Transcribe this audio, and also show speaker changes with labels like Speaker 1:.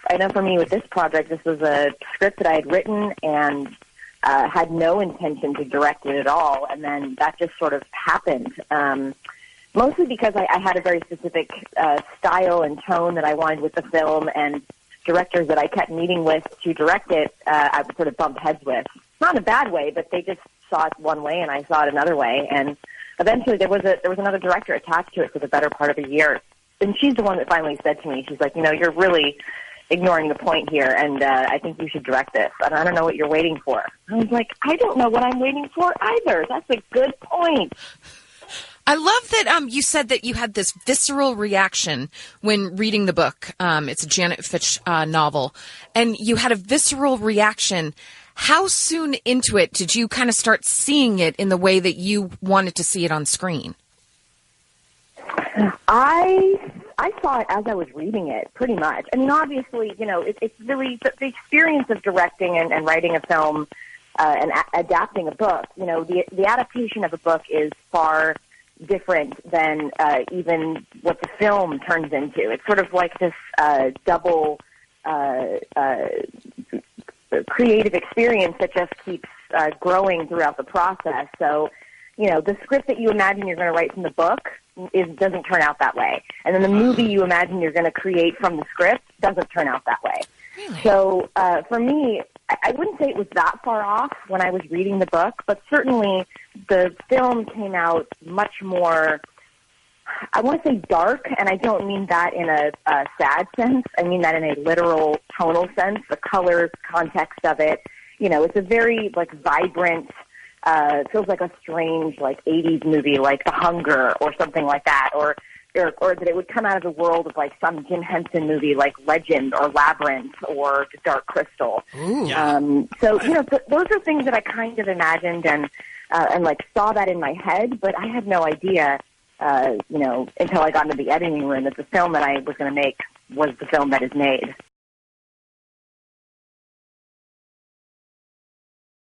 Speaker 1: I know for me with this project, this was a script that I had written and had no intention to direct it at all, and then that just sort of happened. Mostly because I had a very specific style and tone that I wanted with the film, and directors that I kept meeting with to direct it, I would sort of bump heads with. Not in a bad way, but they just saw it one way and I saw it another way. And eventually there was another director attached to it for the better part of a year. And she's the one that finally said to me, she's like, you're really ignoring the point here, and I think you should direct this. And I don't know what you're waiting for. I was like, I don't know what I'm waiting for either. That's a good point.
Speaker 2: I love that you said that you had this visceral reaction when reading the book. It's a Janet Fitch novel. And you had a visceral reaction. How soon into it did you kind of start seeing it in the way that you wanted to see it on screen?
Speaker 1: I saw it as I was reading it, pretty much. I mean, obviously, it's really the experience of directing and writing a film and adapting a book. The adaptation of a book is far different than even what the film turns into. It's sort of like this double creative experience that just keeps growing throughout the process. So, the script that you imagine you're going to write from the book doesn't turn out that way. And then the movie you imagine you're going to create from the script doesn't turn out that way.
Speaker 2: Really?
Speaker 1: So for me, I wouldn't say it was that far off when I was reading the book, but certainly the film came out much more, I want to say dark, and I don't mean that in a sad sense. I mean that in a literal tonal sense, the colors, context of it. It's a very, vibrant, feels like a strange, 80s movie, like The Hunger or something like that, or that it would come out of the world of, some Jim Henson movie like Legend or Labyrinth or The Dark Crystal. So, those are things that I kind of imagined and saw that in my head, but I had no idea, until I got into the editing room that the film that I was going to make was the film that is made.